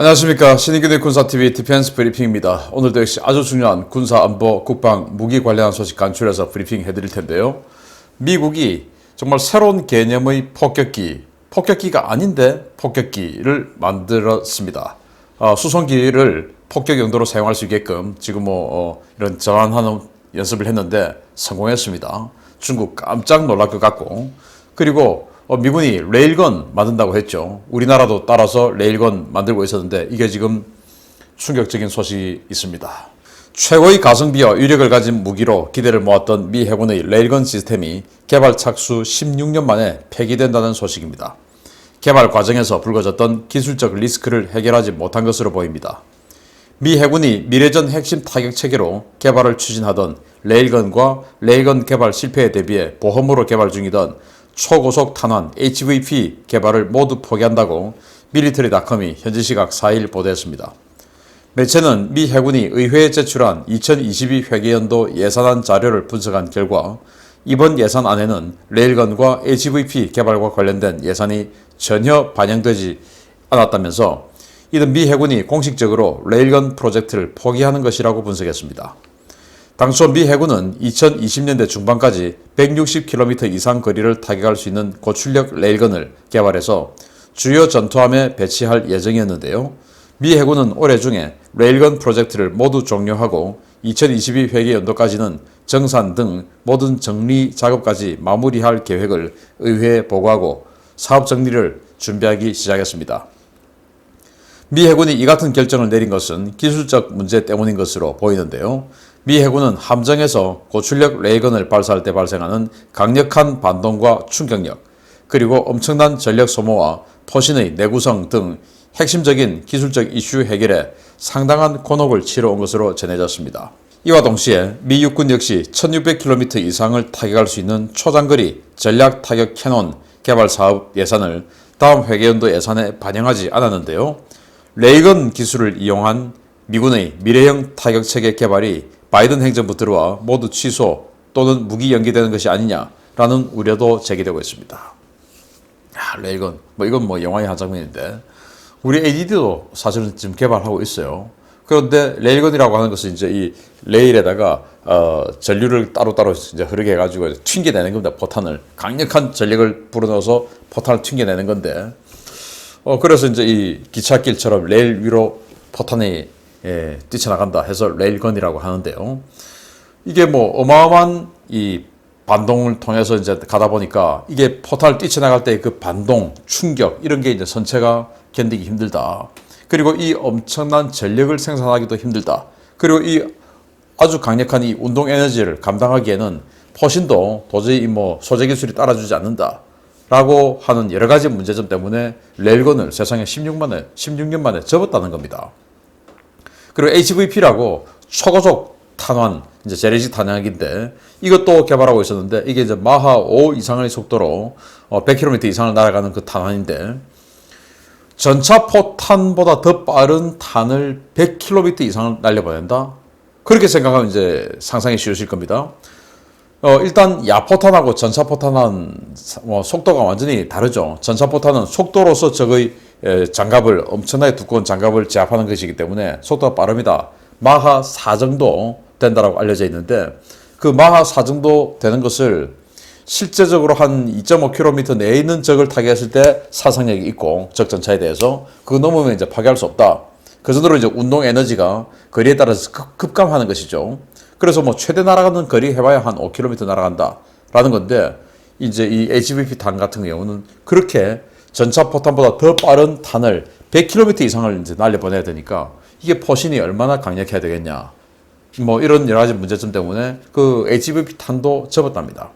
안녕하십니까. 신인균의 군사TV 디펜스 브리핑입니다. 오늘도 역시 아주 중요한 군사 안보 국방 무기 관련한 소식 간추려서 브리핑 해드릴 텐데요. 미국이 정말 새로운 개념의 폭격기가 아닌데 폭격기를 만들었습니다. 수송기를 폭격 용도로 사용할 수 있게끔 지금 이런 전환하는 연습을 했는데 성공했습니다. 중국 깜짝 놀랄 것 같고, 그리고 미군이 레일건 만든다고 했죠. 우리나라도 따라서 레일건 만들고 있었는데 이게 지금 충격적인 소식이 있습니다. 최고의 가성비와 위력을 가진 무기로 기대를 모았던 미 해군의 레일건 시스템이 개발 착수 16년 만에 폐기된다는 소식입니다. 개발 과정에서 불거졌던 기술적 리스크를 해결하지 못한 것으로 보입니다. 미 해군이 미래전 핵심 타격 체계로 개발을 추진하던 레일건과 레일건 개발 실패에 대비해 보험으로 개발 중이던 초고속 탄환 HVP 개발을 모두 포기한다고 밀리터리닷컴이 현지 시각 4일 보도했습니다. 매체는 미 해군이 의회에 제출한 2022 회계연도 예산안 자료를 분석한 결과 이번 예산안에는 레일건과 HVP 개발과 관련된 예산이 전혀 반영되지 않았다면서 이는 미 해군이 공식적으로 레일건 프로젝트를 포기하는 것이라고 분석했습니다. 당초 미 해군은 2020년대 중반까지 160km 이상 거리를 타격할 수 있는 고출력 레일건을 개발해서 주요 전투함에 배치할 예정이었는데요. 미 해군은 올해 중에 레일건 프로젝트를 모두 종료하고 2022 회계연도까지는 정산 등 모든 정리 작업까지 마무리할 계획을 의회에 보고하고 사업 정리를 준비하기 시작했습니다. 미 해군이 이 같은 결정을 내린 것은 기술적 문제 때문인 것으로 보이는데요. 미 해군은 함정에서 고출력 레일건을 발사할 때 발생하는 강력한 반동과 충격력, 그리고 엄청난 전력 소모와 포신의 내구성 등 핵심적인 기술적 이슈 해결에 상당한 곤혹을 치러온 것으로 전해졌습니다. 이와 동시에 미 육군 역시 1600km 이상을 타격할 수 있는 초장거리 전략 타격 캐논 개발 사업 예산을 다음 회계연도 예산에 반영하지 않았는데요. 레일건 기술을 이용한 미군의 미래형 타격체계 개발이 바이든 행정부 들어와 모두 취소 또는 무기 연기되는 것이 아니냐라는 우려도 제기되고 있습니다. 레일건, 이건 영화의 한 장면인데 우리 ADD도 사실은 지금 개발하고 있어요. 그런데 레일건이라고 하는 것은 이제 이 레일에다가 전류를 따로따로 이제 흐르게 해가지고 튕겨내는 겁니다. 포탄을 강력한 전력을 불어넣어서 포탄을 튕겨내는 건데, 그래서 이제 이 기찻길처럼 레일 위로 포탄이 뛰쳐나간다 해서 레일건이라고 하는데요. 이게 어마어마한 이 반동을 통해서 이제 가다 보니까 이게 포탄을 뛰쳐나갈 때 그 반동, 충격 이런 게 이제 선체가 견디기 힘들다. 그리고 이 엄청난 전력을 생산하기도 힘들다. 그리고 이 아주 강력한 이 운동 에너지를 감당하기에는 포신도 도저히 소재 기술이 따라주지 않는다. 라고 하는 여러 가지 문제점 때문에 레일건을 세상에 16년 만에 접었다는 겁니다. 그리고 HVP라고 초고속 탄환, 이제 재래식 탄약인데 이것도 개발하고 있었는데 이게 이제 마하 5 이상의 속도로 100km 이상을 날아가는 그 탄환인데 전차 포탄보다 더 빠른 탄을 100km 이상을 날려보낸다? 그렇게 생각하면 이제 상상이 쉬우실 겁니다. 일단 야포탄하고 전차포탄은 속도가 완전히 다르죠. 전차포탄은 속도로서 적의 장갑을 엄청나게 두꺼운 장갑을 제압하는 것이기 때문에 속도가 빠릅니다. 마하 4 정도 된다고 알려져 있는데 그 마하 4 정도 되는 것을 실제적으로 한 2.5km 내에 있는 적을 타격했을 때殺傷力이 있고 적 전차에 대해서 그거 넘으면 이제 파괴할 수 없다. 그 정도로 이제 운동 에너지가 거리에 따라서 급감하는 것이죠. 그래서 최대 날아가는 거리 해봐야 한 5km 날아간다 라는 건데 이제 이 HVP 탄 같은 경우는 그렇게 전차 포탄보다 더 빠른 탄을 100km 이상을 이제 날려보내야 되니까 이게 포신이 얼마나 강력해야 되겠냐. 이런 여러 가지 문제점 때문에 그 HVP 탄도 접었답니다.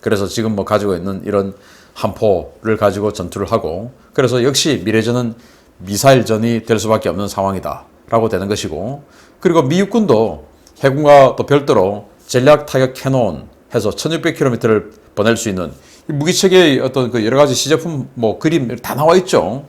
그래서 지금 가지고 있는 이런 함포를 가지고 전투를 하고, 그래서 역시 미래전은 미사일전이 될 수밖에 없는 상황이다 라고 되는 것이고, 그리고 미 육군도 해군과 또 별도로 전략 타격 캐논 해서 1600km를 보낼 수 있는 무기체계의 어떤 그 여러 가지 시제품 그림 다 나와 있죠.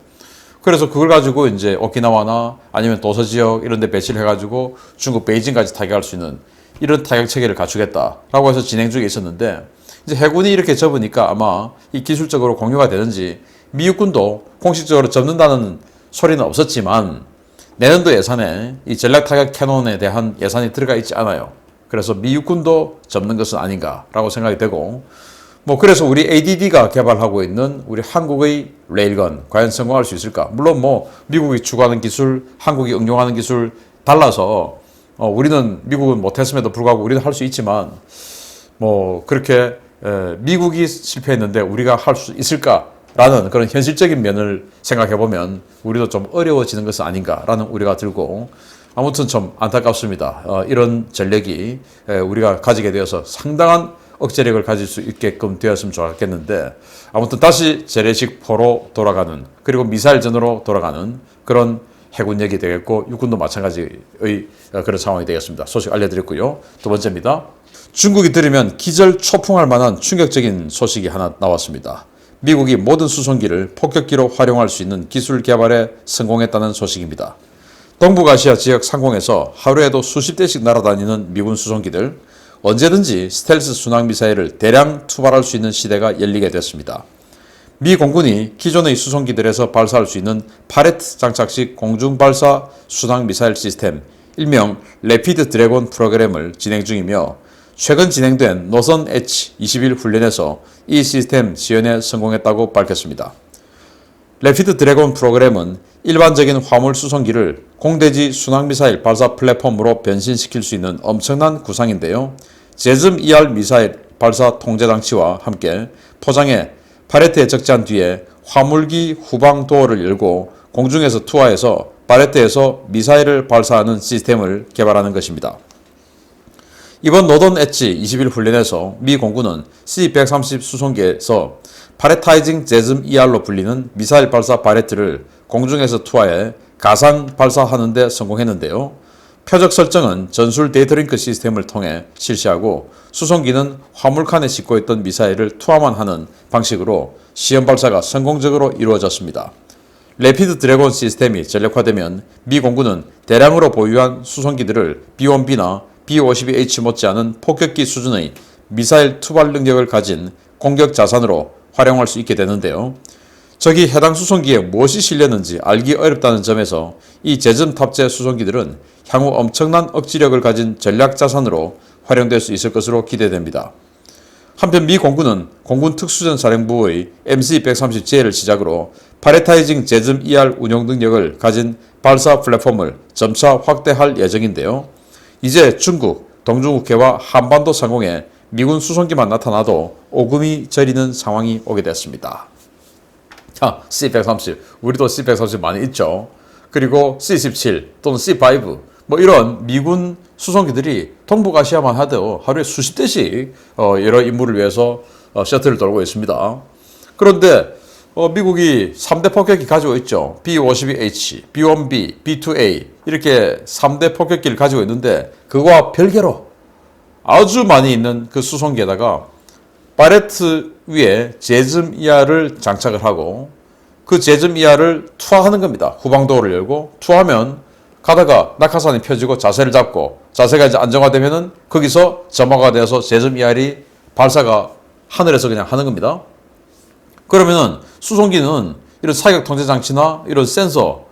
그래서 그걸 가지고 이제 오키나와나 아니면 도서 지역 이런 데 배치를 해가지고 중국 베이징까지 타격할 수 있는 이런 타격 체계를 갖추겠다라고 해서 진행 중에 있었는데 이제 해군이 이렇게 접으니까 아마 이 기술적으로 공유가 되는지 미 육군도 공식적으로 접는다는 소리는 없었지만 내년도 예산에 이 전략타격 캐논에 대한 예산이 들어가 있지 않아요. 그래서 미 육군도 접는 것은 아닌가라고 생각이 되고, 뭐 그래서 우리 ADD가 개발하고 있는 우리 한국의 레일건 과연 성공할 수 있을까? 물론 뭐 미국이 추구하는 기술, 한국이 응용하는 기술 달라서 우리는 미국은 못했음에도 불구하고 우리는 할 수 있지만 뭐 그렇게 미국이 실패했는데 우리가 할 수 있을까라는 그런 현실적인 면을 생각해 보면 우리도 좀 어려워지는 것은 아닌가라는 우려가 들고, 아무튼 좀 안타깝습니다. 이런 전력이 우리가 가지게 되어서 상당한 억제력을 가질 수 있게끔 되었으면 좋겠는데, 아무튼 다시 재래식 포로 돌아가는, 그리고 미사일전으로 돌아가는 그런 해군력이 되겠고 육군도 마찬가지의 그런 상황이 되겠습니다. 소식 알려드렸고요. 두 번째입니다. 중국이 들으면 기절 초풍할 만한 충격적인 소식이 하나 나왔습니다. 미국이 모든 수송기를 폭격기로 활용할 수 있는 기술 개발에 성공했다는 소식입니다. 동북아시아 지역 상공에서 하루에도 수십 대씩 날아다니는 미군 수송기들, 언제든지 스텔스 순항미사일을 대량 투발할 수 있는 시대가 열리게 됐습니다. 미 공군이 기존의 수송기들에서 발사할 수 있는 파레트 장착식 공중발사 순항미사일 시스템, 일명 레피드 드래곤 프로그램을 진행 중이며, 최근 진행된 노선 H-21 훈련에서 이 시스템 시연에 성공했다고 밝혔습니다. 레피드 드래곤 프로그램은 일반적인 화물 수송기를 공대지 순항미사일 발사 플랫폼으로 변신시킬 수 있는 엄청난 구상인데요. 제즘-ER 미사일 발사 통제장치와 함께 포장해 파레트에 적재한 뒤에 화물기 후방 도어를 열고 공중에서 투하해서 파레트에서 미사일을 발사하는 시스템을 개발하는 것입니다. 이번 노던 H-21 훈련에서 미 공군은 C-130 수송기에서 파레타이징 제즘-ER로 불리는 미사일 발사 바레트를 공중에서 투하해 가상 발사하는 데 성공했는데요. 표적 설정은 전술 데이터링크 시스템을 통해 실시하고, 수송기는 화물칸에 싣고 있던 미사일을 투하만 하는 방식으로 시험 발사가 성공적으로 이루어졌습니다. 레피드 드래곤 시스템이 전력화되면 미 공군은 대량으로 보유한 수송기들을 B-1B나 B-52H 못지않은 폭격기 수준의 미사일 투발 능력을 가진 공격 자산으로 활용할 수 있게 되는데요. 적이 해당 수송기에 무엇이 실렸는지 알기 어렵다는 점에서 이 제즘 탑재 수송기들은 향후 엄청난 억지력을 가진 전략 자산으로 활용될 수 있을 것으로 기대됩니다. 한편 미 공군은 공군 특수전사령부의 MC-130J를 시작으로 파레타이징 제즘-ER 운용 능력을 가진 발사 플랫폼을 점차 확대할 예정인데요. 이제 중국, 동중국해와 한반도 상공에 미군 수송기만 나타나도 오금이 저리는 상황이 오게 됐습니다. 자, C-130, 우리도 C-130 많이 있죠. 그리고 C-17 또는 C-5, 뭐 이런 미군 수송기들이 동북아시아만 하도 하루에 수십 대씩 여러 임무를 위해서 셔틀을 돌고 있습니다. 그런데 미국이 3대 폭격기 가지고 있죠. B-52H, B-1B, B-2A 이렇게 3대 폭격기를 가지고 있는데, 그거와 별개로 아주 많이 있는 그 수송기에다가 바레트 위에 제즘-ER을 장착을 하고 그 제즘-ER을 투하하는 겁니다. 후방도어를 열고 투하하면 가다가 낙하산이 펴지고 자세를 잡고, 자세가 이제 안정화되면은 거기서 점화가 되어서 제즘-ER이 발사가 하늘에서 그냥 하는 겁니다. 그러면은 수송기는 이런 사격 통제 장치나 이런 센서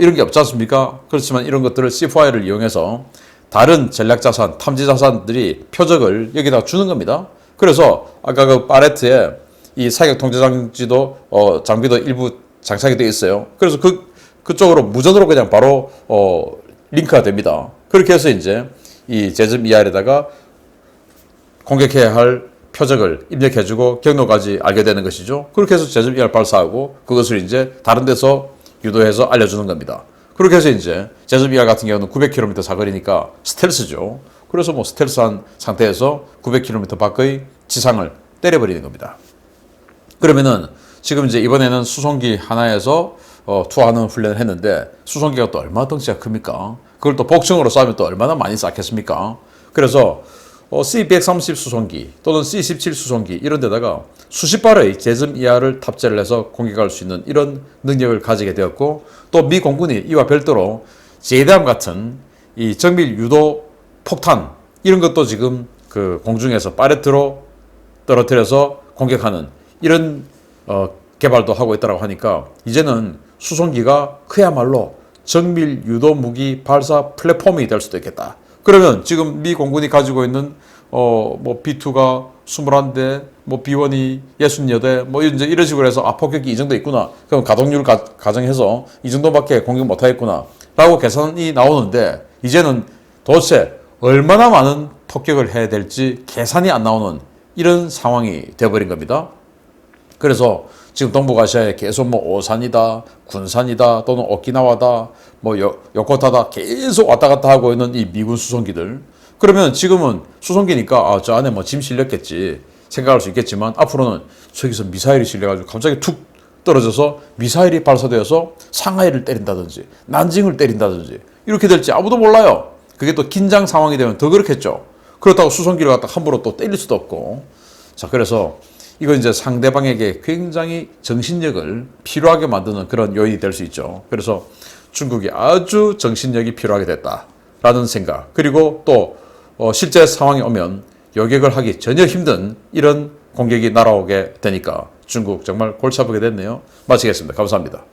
이런 게 없지 않습니까? 그렇지만 이런 것들을 C4I를 이용해서 다른 전략 자산, 탐지 자산들이 표적을 여기다 주는 겁니다. 그래서 아까 그 바레트에 이 사격 통제 장치도 장비도 일부 장착이 되어 있어요. 그래서 그쪽으로 무전으로 그냥 바로 링크가 됩니다. 그렇게 해서 이제 이 제즘-ER에다가 공격해야 할 표적을 입력해주고 경로까지 알게 되는 것이죠. 그렇게 해서 제즘-ER 발사하고 그것을 이제 다른 데서 유도해서 알려주는 겁니다. 그렇게 해서 이제 제즘-ER 같은 경우는 900km 사거리니까 스텔스죠. 그래서 뭐 스텔스한 상태에서 900km 밖의 지상을 때려버리는 겁니다. 그러면은 지금 이제 이번에는 수송기 하나에서 투하하는 훈련을 했는데, 수송기가 또 얼마나 덩치가 큽니까? 그걸 또 복층으로 쏴면 또 얼마나 많이 쐈겠습니까? 그래서 C-130 수송기 또는 C-17 수송기 이런 데다가 수십 발의 제즘-ER을 탑재를 해서 공격할 수 있는 이런 능력을 가지게 되었고, 또 미 공군이 이와 별도로 제이담 같은 이 정밀 유도 폭탄 이런 것도 지금 그 공중에서 파레트로 떨어뜨려서 공격하는 이런 개발도 하고 있다고 하니까 이제는 수송기가 그야말로 정밀 유도 무기 발사 플랫폼이 될 수도 있겠다. 그러면 지금 미 공군이 가지고 있는 뭐 B2가 21대, 뭐 B1이 68대, 뭐 이제 이런 식으로 해서 폭격기 이 정도 있구나. 그럼 가동률 가정해서 이 정도밖에 공격 못 하겠구나. 라고 계산이 나오는데 이제는 도대체 얼마나 많은 폭격을 해야 될지 계산이 안 나오는 이런 상황이 되어버린 겁니다. 그래서 지금 동북아시아에 계속 뭐 오산이다, 군산이다, 또는 오키나와다, 뭐 요코타다 계속 왔다 갔다 하고 있는 이 미군 수송기들. 그러면 지금은 수송기니까 저 안에 뭐 짐 실렸겠지 생각할 수 있겠지만 앞으로는 저기서 미사일이 실려가지고 갑자기 툭 떨어져서 미사일이 발사되어서 상하이를 때린다든지 난징을 때린다든지 이렇게 될지 아무도 몰라요. 그게 또 긴장 상황이 되면 더 그렇겠죠. 그렇다고 수송기를 갖다 함부로 또 때릴 수도 없고. 자, 그래서 이건 이제 상대방에게 굉장히 정신력을 필요하게 만드는 그런 요인이 될 수 있죠. 그래서 중국이 아주 정신력이 필요하게 됐다라는 생각. 그리고 또 실제 상황이 오면 요격을 하기 전혀 힘든 이런 공격이 날아오게 되니까 중국 정말 골치 아프게 됐네요. 마치겠습니다. 감사합니다.